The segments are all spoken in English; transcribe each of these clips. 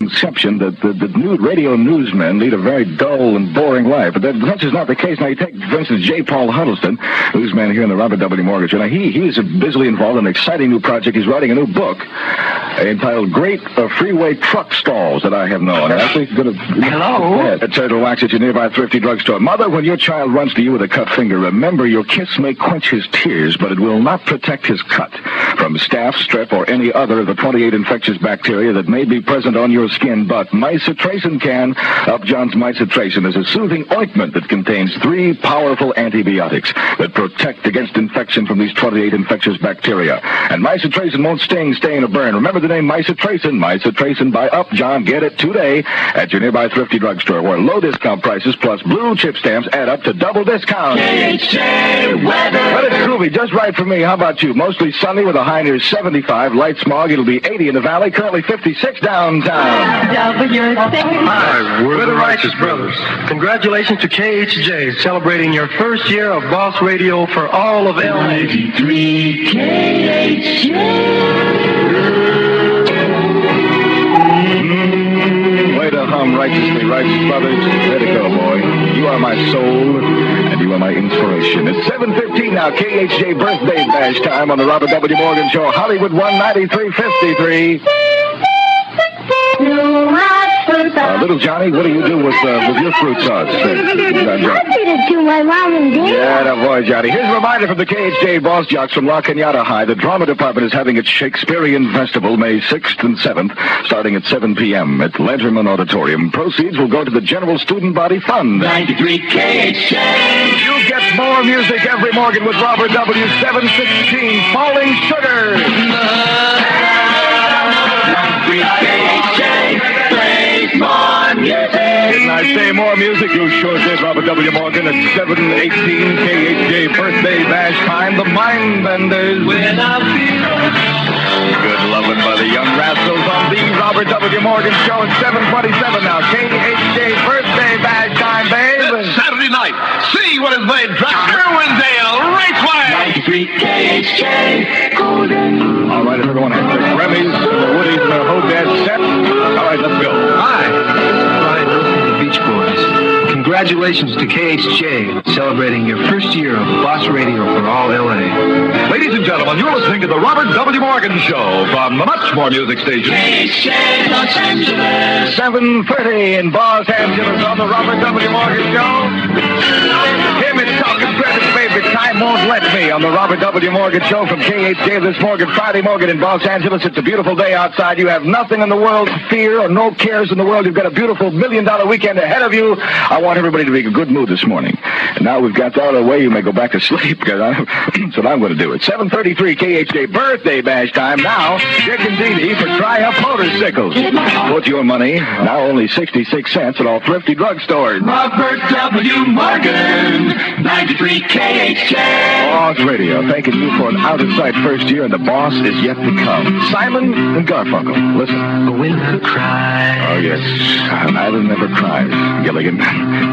conception that the new radio newsmen lead a very dull and boring life. But that is not the case. Now, you take, for instance, J. Paul Huddleston, newsman here in the Robert W. Morgan Show. Now, he is busily involved in an exciting new project. He's writing a new book entitled Great Freeway Truck Stalls That I Have Known. And I think he's going to... Hello? Yeah, Turtle Wax at your nearby thrifty drugstore. Mother, when your child runs to you with a cut finger, remember your kiss may quench his tears, but it will not protect his cut from staph, strep, or any other of the 28 infectious bacteria that may be present on your skin. But Mycitracin can. Upjohn's Mycitracin is a soothing ointment that contains 3 powerful antibiotics that protect against infection from these 28 infectious bacteria. And Mycitracin won't sting, stain, or burn. Remember the name Mycitracin. Mycitracin by Upjohn. Get it today at your nearby thrifty drugstore, where low discount prices plus blue chip stamps add up to double discount. KHJ weather. Well, it's groovy, just right for me. How about you? Mostly sunny with a high near 75. Light smog, it'll be 80 in the valley. Currently 56 downtown. Hi, we're the Righteous Brothers. Congratulations to KHJ, celebrating your first year of Boss Radio for all of LA. 93 KHJ. Way to hum righteously, Righteous Brothers. Way to go, boy. You are my soul, and you are my inspiration. It's 7:15 now, KHJ birthday bash time on the Robert W. Morgan Show. Hollywood 193.53. Little Johnny, what do you do with your fruit sauce? I did it to my mom and dad. Yeah, that boy, Johnny. Here's a reminder from the KHJ Boss Jocks from La Cañada High. The Drama Department is having its Shakespearean Festival May 6th and 7th, starting at 7 p.m. at Letterman Auditorium. Proceeds will go to the General Student Body Fund. 93 KHJ. You get more music every morning with Robert W. 716, Falling Sugar. 93 KHJ. Plays more music. Didn't I say more music? You sure did, Robert W. Morgan. At 7:18 KHJ birthday bash time. The Mind Benders. When I feel Good loving by the Young Rascals on the Robert W. Morgan Show at 7:27 now. KHJ birthday bash time, babe. Saturday night, see what is made drop Irwindale Raceway. 93 KHJ. Golden. All right, if everyone has their Grammys, the Woodies, and their Hogarth set. All right, let's go. Hi, this is Brian Wilson of the Beach Boys. Congratulations to KHJ, celebrating your first year of Boss Radio for all LA. Ladies and gentlemen, you're listening to the Robert W. Morgan Show from the Much More Music Station. KHJ Los Angeles. 7:30 in Los Angeles on the Robert W. Morgan Show. Him is talking credits, baby. Time won't let me on the Robert W. Morgan Show from KHJ this morning, Friday morning in Los Angeles. It's a beautiful day outside. You have nothing in the world to fear or no cares in the world. You've got a beautiful $1 million weekend ahead of you. I want everybody to be in a good mood this morning. And now we've got that out of the way, you may go back to sleep, because that's what I'm going to do. It's 7:33 KHJ birthday bash time. Now, Dick and Dee Dee for Triumph Motorcycles. Put your money, now only 66 cents at all thrifty drugstores. Robert W. Morgan. 93 KHJ. Boss Radio, thanking you for an out-of-sight first year, and the boss is yet to come. Simon and Garfunkel, listen. The winter cries. Oh, yes. Island never cries, Gilligan.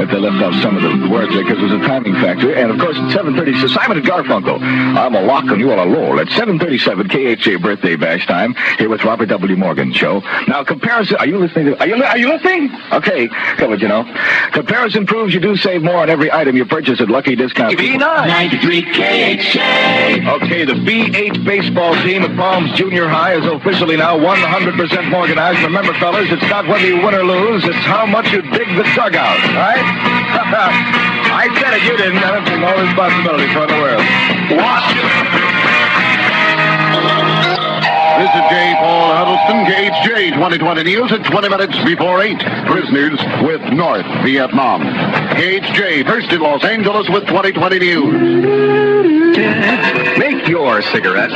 If they left out some of the words there, because there's a timing factor. And, of course, at 7:30, so Simon and Garfunkel, I'm a lock and you all a roll. At 7:37, KHJ birthday bash time, here with Robert W. Morgan Show. Now, comparison, are you listening? Are you listening? Okay, come on, you know. Comparison proves you do save more on every item you purchase at Lucky Discount. B9. 93 KHJ. Okay, the B8 baseball team at Palms Junior High is officially now 100% organized. Remember, fellas, it's not whether you win or lose, it's how much you dig the dugout, right? I said it, you didn't. I don't take no responsibility for the world. What? This is J. Paul Huddleston, KHJ 2020 News at 20 minutes before 8. Prisoners with North Vietnam. KHJ first in Los Angeles with 2020 News. Make your cigarette.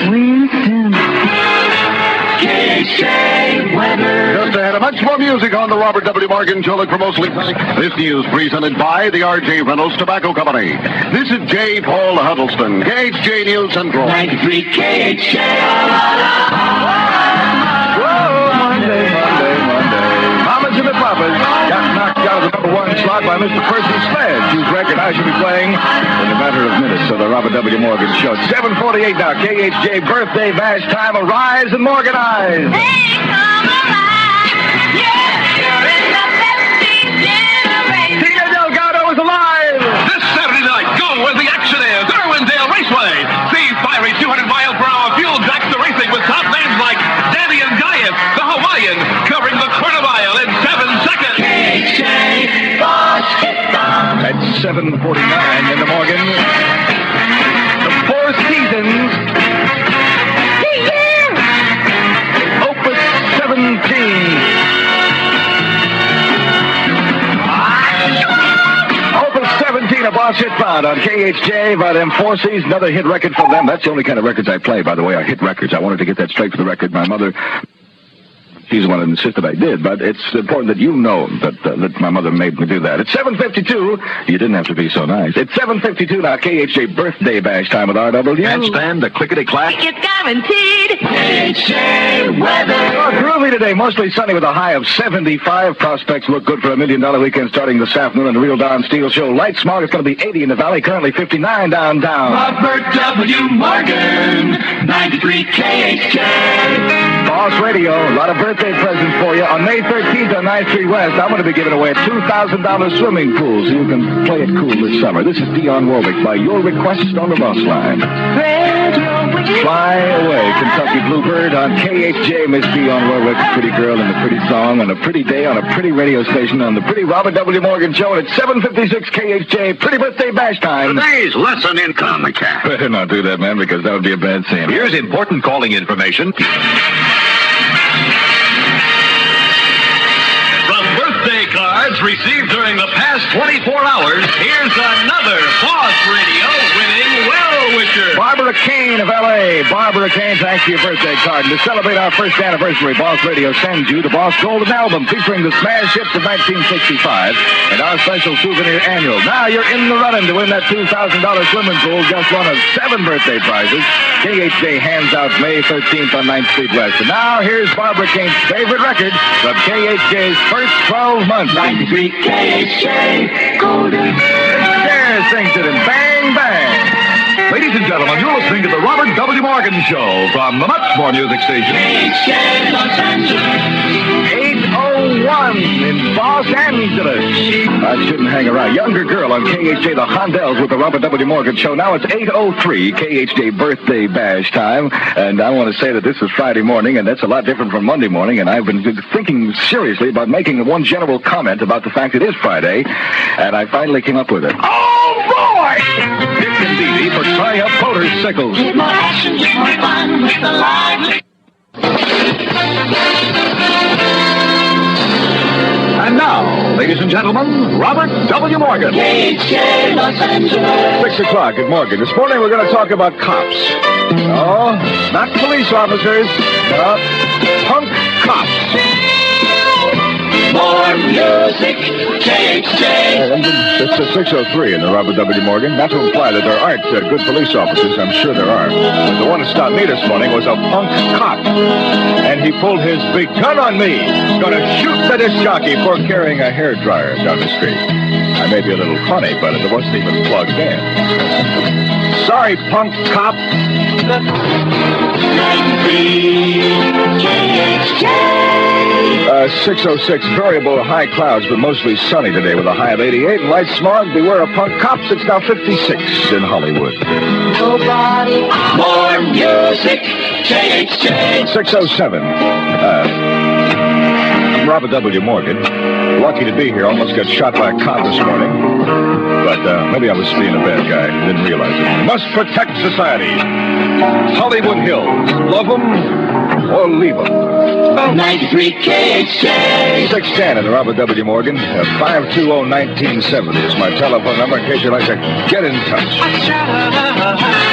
KHJ weather. Just ahead of much more music on the Robert W. Morgan Show. Look for mostly this news presented by the R.J. Reynolds Tobacco Company. This is J. Paul Huddleston, KHJ News Central. 93 KHJ. Whoa, Monday. Mamas and the Papas got knocked out of the #1 slot by Mr. Percy Sledge, whose record I should be playing in a matter of minutes. So the Robert W. Morgan Show. 7:48 now. KHJ birthday bash time. Arise and Morganize. Hey, come alive. Yeah. 7:49 in the morning. The Four Seasons. Opus 17. Opus 17, a boss hit found on KHJ by them Four Seasons. Another hit record from them. That's the only kind of records I play, by the way, are hit records. I wanted to get that straight for the record. My mother... She's the one that insisted I did, but it's important that you know that my mother made me do that. It's 7:52. You didn't have to be so nice. It's 7:52 now. KHJ birthday bash time with RW. Handstand, the clickety-clack. It's guaranteed. KHJ weather. Oh, groovy today. Mostly sunny with a high of 75. Prospects look good for $1 million weekend starting this afternoon on the Real Don Steele Show. Light smog is going to be 80 in the valley. Currently 59 downtown. Robert W. Morgan, 93 KHJ. Boss Radio, a lot of birthday presents for you. On May 13th on 9th Street West, I'm going to be giving away a $2,000 swimming pool so you can play it cool this summer. This is Dionne Warwick by your request on the boss line. Fly away, Kentucky Bluebird on KHJ. Miss Dionne Warwick, pretty girl in a pretty song on a pretty day on a pretty radio station on the pretty Robert W. Morgan Show. And it's 7:56 KHJ. Pretty birthday bash time. Today's lesson in comic cat. Better not do that, man, because that would be a bad scene. Here's important calling information. From birthday cards received during the past 24 hours, here's another Boss Radio winning well-wisher. Barbara Kane of L.A. Barbara Kane, thanks for your birthday card. And to celebrate our first anniversary, Boss Radio sends you the Boss Golden Album featuring the smash hits of 1965 and our special souvenir annual. Now you're in the running to win that $2,000 swimming pool, just one of 7 birthday prizes. KHJ hands out May 13th on 9th Street West. And now here's Barbara Kane's favorite record from KHJ's first 12 months. 93 KHJ Golden. There sings it in Bang Bang. Ladies and gentlemen, you're listening to the Robert W. Morgan Show from the Much More Music Station. KHJ Los Angeles. 8:01 in Los Angeles. I shouldn't hang around. Younger girl on KHJ, the Hondells with the Robert W. Morgan Show. Now it's 8:03, KHJ birthday bash time. And I want to say that this is Friday morning, and that's a lot different from Monday morning. And I've been thinking seriously about making one general comment about the fact it is Friday. And I finally came up with it. Oh, boy! Dick and Dee Dee for Triumph Motorcycles. Get more action, get more fun with the lively. And now, ladies and gentlemen, Robert W. Morgan. KHJ Los Angeles. 6 o'clock. Good morning. This morning we're going to talk about cops. No, not police officers. No, punk cops. More music, KHJ. It's a 6:03 in the Robert W. Morgan. Not to imply that there aren't good police officers. I'm sure there are. But the one that stopped me this morning was a punk cop. And he pulled his big gun on me. Going to shoot the disc jockey for carrying a hairdryer down the street. I may be a little funny, but it wasn't even plugged in. Sorry, punk cop. 93 KHJ. 6:06, variable high clouds, but mostly sunny today with a high of 88. And light smog, beware of punk cops. It's now 56 in Hollywood. Nobody. More music, KHJ. 6:07. I'm Robert W. Morgan. Lucky to be here. Almost got shot by a cop this morning. But maybe I was being a bad guy. Didn't realize it. Must protect society. Hollywood Hills. Love them or leave them. 93 KHJ. 610 in the Robert W. Morgan. 520-1970 is my telephone number in case you'd like to get in touch.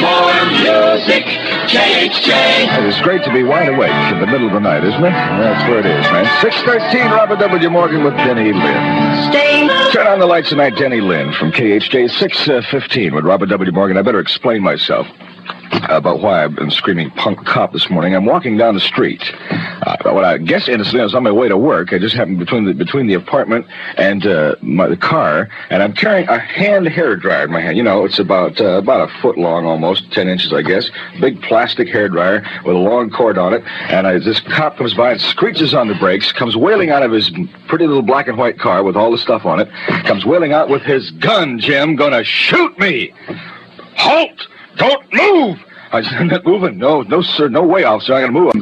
More music, KHJ. It is great to be wide awake in the middle of the night, isn't it? That's where it is, man. 613 Robert W. Morgan with Denny Lynn. Stay. Turn on the lights tonight, Denny Lynn from KHJ. 615 with Robert W. Morgan. I better explain myself about why I've been screaming punk cop this morning. I'm walking down the street. What I guess innocently I was on my way to work. I just happened between the apartment and the car, and I'm carrying a hand hairdryer in my hand. You know, it's about a foot long, almost 10 inches, I guess. Big plastic hairdryer with a long cord on it. And this cop comes by and screeches on the brakes, comes wailing out of his pretty little black and white car with all the stuff on it, comes wailing out with his gun, Jim, gonna shoot me. Halt! Don't move! I said, I'm not moving. No, sir, no way, officer. I'm gonna move.